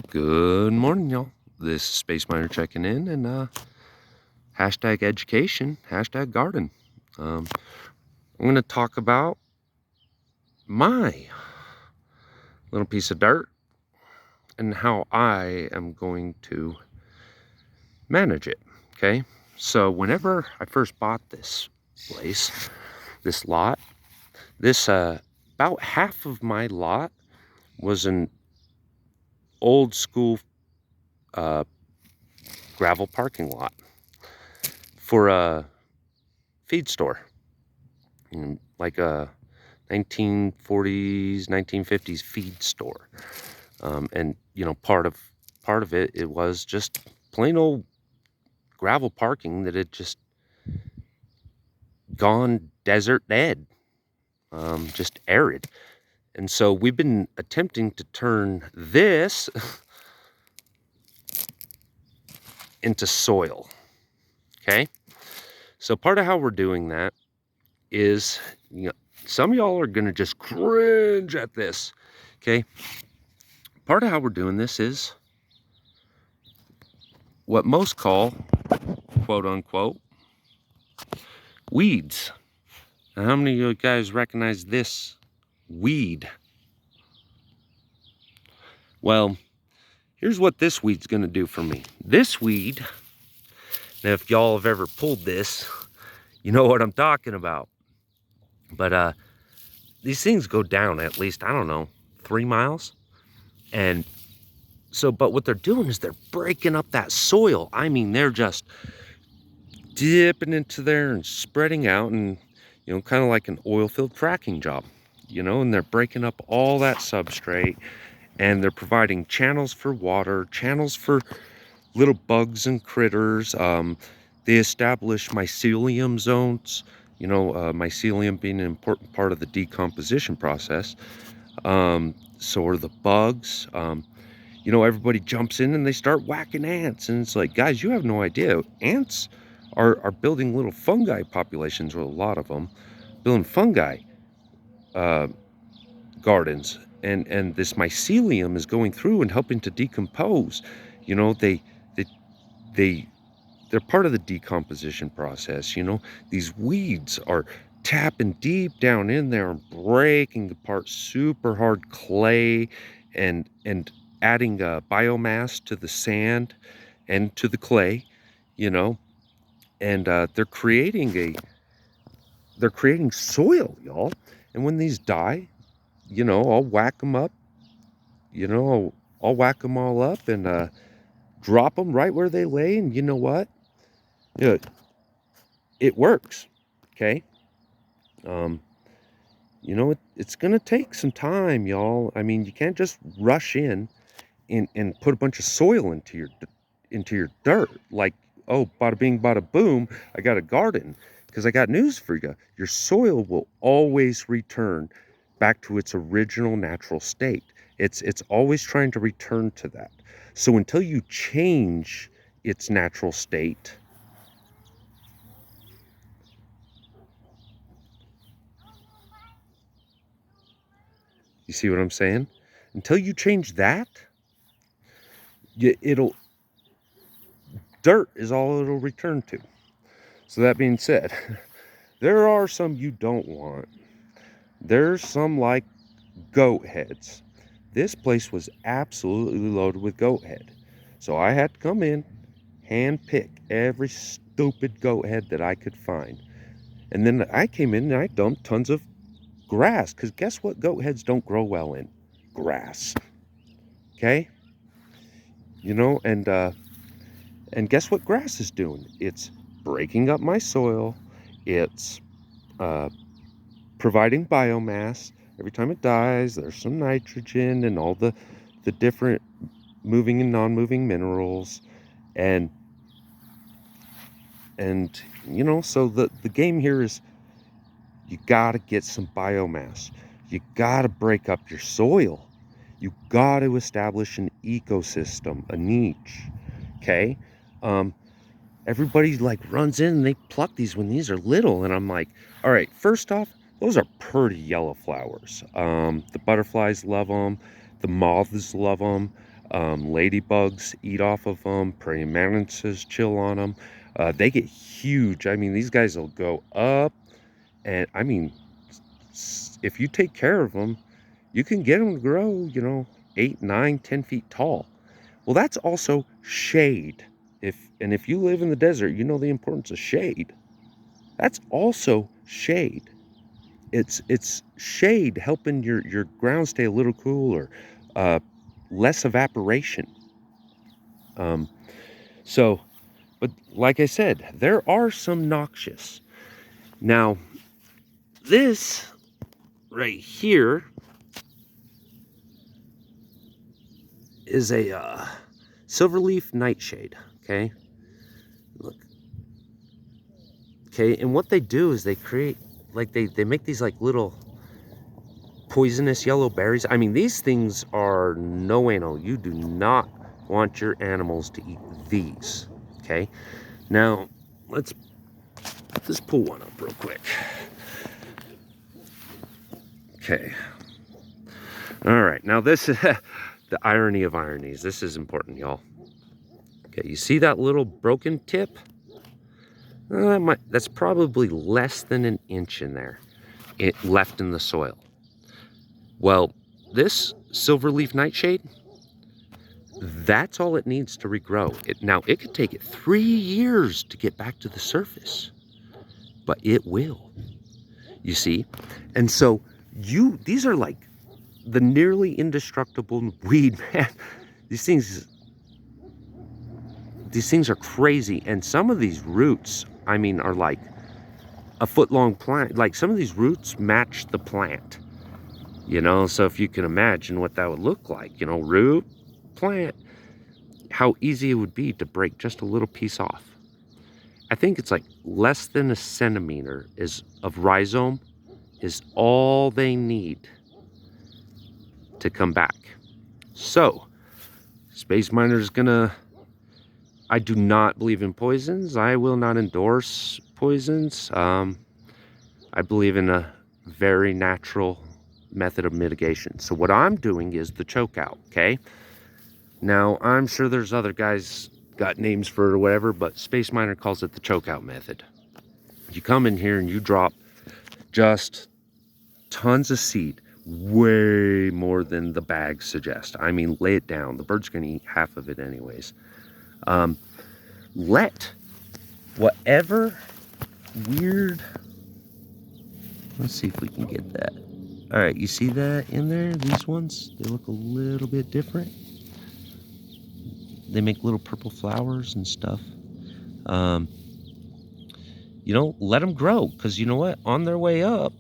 Good morning, y'all. This is Space Miner checking in, and hashtag education, hashtag garden. I'm going to talk about my little piece of dirt and how I am going to manage it. Okay, so whenever I first bought this place, this lot, this about half of my lot was an old school gravel parking lot for a feed store, like a 1940s, 1950s feed store. And part of it was just plain old gravel parking that had just gone desert dead, just arid. And so we've been attempting to turn this into soil. Okay, so part of how we're doing that is, some of y'all are gonna just cringe at this. Okay, part of how we're doing this is what most call, quote unquote, weeds. Now, how many of you guys recognize this weed? Well, here's what this weed's gonna do for me. This weed, now if y'all have ever pulled this, you know what I'm talking about. But these things go down at least, I don't know, 3 miles. And so, but what they're doing is they're breaking up that soil. I mean, they're just dipping into there and spreading out, and kind of like an oil field fracking job, and they're breaking up all that substrate, and they're providing channels for water, channels for little bugs and critters. They establish mycelium zones, mycelium being an important part of the decomposition process. So are the bugs. Everybody jumps in and they start whacking ants, and it's like, guys, you have no idea. Ants are building little fungi populations, or a lot of them, building fungi gardens, and this mycelium is going through and helping to decompose. They they're part of the decomposition process. These weeds are tapping deep down in there and breaking apart super hard clay, and adding biomass to the sand and to the clay, and they're creating soil, y'all. And when these die, I'll whack them up. I'll whack them all up and drop them right where they lay. And you know what? Yeah, it works. Okay. Um, it's gonna take some time, y'all. I mean, you can't just rush in and put a bunch of soil into your dirt. Like, oh, bada bing, bada boom, I got a garden. Because I got news for you. Your soil will always return back to its original natural state. It's always trying to return to that. So until you change its natural state, you see what I'm saying? Until you change that, dirt is all it'll return to. So that being said, there are some you don't want. There's some like goat heads. This place was absolutely loaded with goat head. So I had to come in, hand pick every stupid goat head that I could find. And then I came in and I dumped tons of grass, because guess what goat heads don't grow well in? Grass. Okay? And guess what grass is doing? It's breaking up my soil. It's providing biomass. Every time it dies, there's some nitrogen and all the different moving and non-moving minerals. And so the game here is, you gotta get some biomass. You gotta break up your soil. You gotta establish an ecosystem, a niche. Okay? Everybody like runs in and they pluck these when these are little, and I'm like, all right, first off, those are pretty yellow flowers. The butterflies love them. The moths love them. Ladybugs eat off of them. Praying mantises chill on them. They get huge. I mean, these guys will go up, and I mean, if you take care of them, you can get them to grow, 8, 9, 10 feet tall. Well, that's also shade. If you live in the desert, you know the importance of shade. That's also shade. It's shade helping your ground stay a little cooler, less evaporation. Um, so, but like I said, there are some noxious. Now, this right here is a Silver Leaf Nightshade. Okay, look. Okay, and what they do is they create, like they make these like little poisonous yellow berries. I mean, these things are no bueno. You do not want your animals to eat these. Okay, now let's pull one up real quick. Okay, all right, now this is the irony of ironies. This is important, y'all. Okay, you see that little broken tip? That's probably less than an inch in there, left in the soil. Well, this Silver Leaf Nightshade, that's all it needs to regrow. Now, it could take it 3 years to get back to the surface, but it will, you see? And so these are like the nearly indestructible weed, man. These things are crazy. And some of these roots, I mean, are like a foot-long plant. Like some of these roots match the plant. So if you can imagine what that would look like, root, plant, how easy it would be to break just a little piece off. I think it's like less than a centimeter of rhizome is all they need to come back. So, Space Miner's I do not believe in poisons. I will not endorse poisons. I believe in a very natural method of mitigation. So what I'm doing is the choke out, okay? Now, I'm sure there's other guys got names for it or whatever, but Space Miner calls it the choke out method. You come in here and you drop just tons of seed, way more than the bags suggest. I mean, lay it down. The bird's going to eat half of it anyways. Let whatever weird... Let's see if we can get that. All right, you see that in there? These ones, they look a little bit different. They make little purple flowers and stuff. Let them grow, because you know what? On their way up,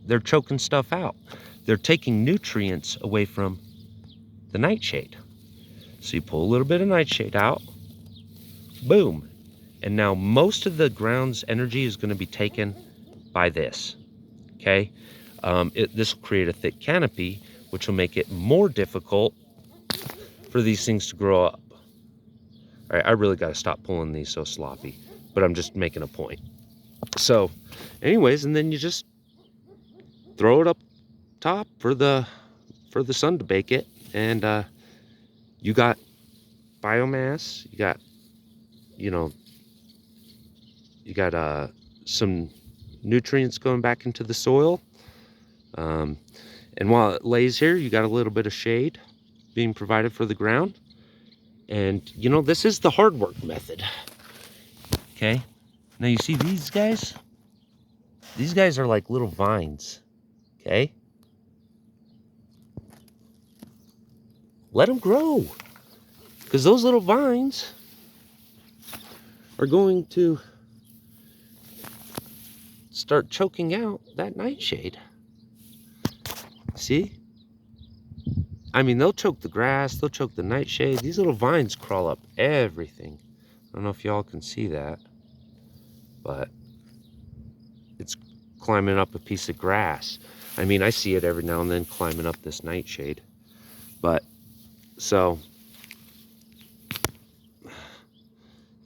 they're choking stuff out. They're taking nutrients away from the nightshade. So you pull a little bit of nightshade out, boom. And now most of the ground's energy is going to be taken by this, okay? This will create a thick canopy, which will make it more difficult for these things to grow up. All right, I really got to stop pulling these so sloppy, but I'm just making a point. So, anyways, and then you just throw it up top for the sun to bake it, and you got biomass. You got some nutrients going back into the soil, and while it lays here, you got a little bit of shade being provided for the ground. And this is the hard work method. Okay, now you see these guys are like little vines. Okay, let them grow, because those little vines are going to start choking out that nightshade. See? I mean, they'll choke the grass, they'll choke the nightshade. These little vines crawl up everything. I don't know if y'all can see that, but it's climbing up a piece of grass. I mean, I see it every now and then climbing up this nightshade. But, so,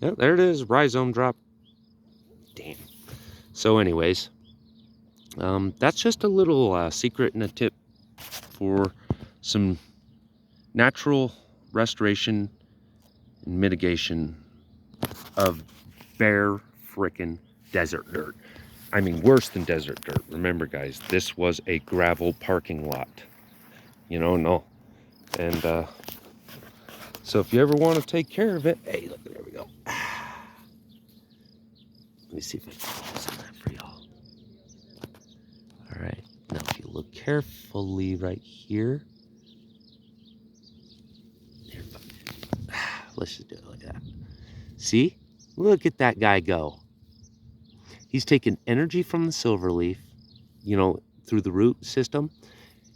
yeah, there it is, rhizome drop. Damn. So anyways, that's just a little secret and a tip for some natural restoration and mitigation of bare frickin' desert dirt. I mean, worse than desert dirt. Remember, guys, this was a gravel parking lot. You know, no. And so if you ever want to take care of it, hey, look, there we go. Let me see if I can focus on that for y'all. All right. Now, if you look carefully right here, let's just do it like that. See? Look at that guy go. He's taking energy from the silver leaf, you know, through the root system.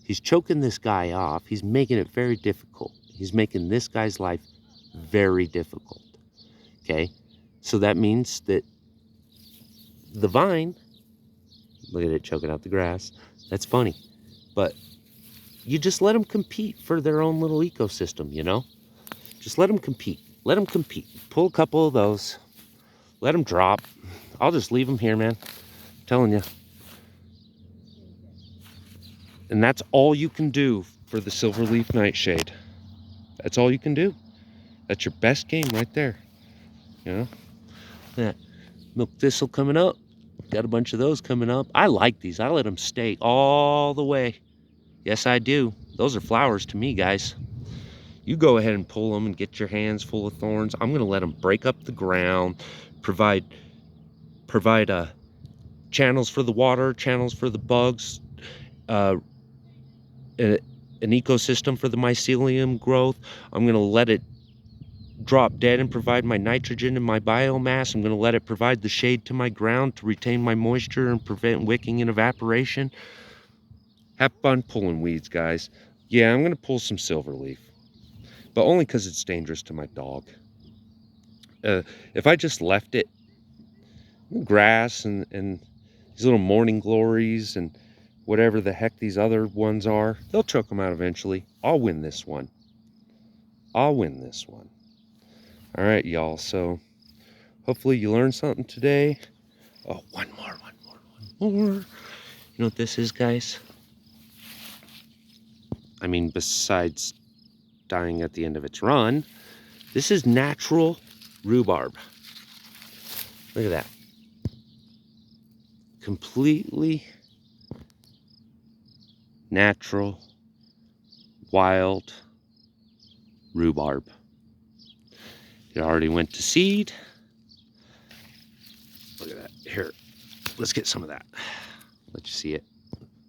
He's choking this guy off. He's making it very difficult. He's making this guy's life very difficult. Okay? So that means that the vine, look at it choking out the grass. That's funny. But you just let them compete for their own little ecosystem, you know? Just let them compete. Let them compete. Pull a couple of those. Let them drop. I'll just leave them here, man. I'm telling you. And that's all you can do for the Silver Leaf Nightshade. That's all you can do. That's your best game right there. You know? That milk thistle coming up. Got a bunch of those coming up. I like these. I let them stay all the way. Yes, I do. Those are flowers to me, guys. You go ahead and pull them and get your hands full of thorns. I'm going to let them break up the ground, provide channels for the water, channels for the bugs, an ecosystem for the mycelium growth. I'm going to let it drop dead and provide my nitrogen and my biomass. I'm going to let it provide the shade to my ground to retain my moisture and prevent wicking and evaporation. Have fun pulling weeds, guys. Yeah, I'm going to pull some silver leaf, but only because it's dangerous to my dog. If I just left it, grass and these little morning glories and whatever the heck these other ones are, they'll choke them out eventually. I'll win this one. I'll win this one. All right, y'all. So hopefully you learned something today. Oh, one more. You know what this is, guys? I mean, besides dying at the end of its run, this is natural rhubarb. Look at that. Completely natural, wild rhubarb. It already went to seed. Look at that. Here, let's get some of that. Let you see it.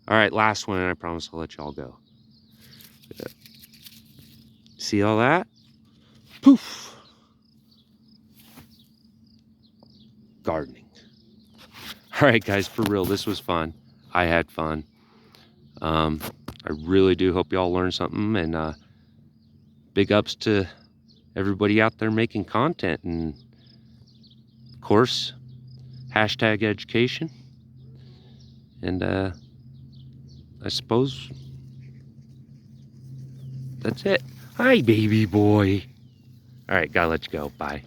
All right, last one, and I promise I'll let y'all go. See all that? Poof. Gardening. All right, guys, for real, this was fun. I had fun. I really do hope y'all learned something, and big ups to everybody out there making content, and of course, hashtag education. And I suppose that's it. Hi, baby boy. All right, gotta let you go. Bye.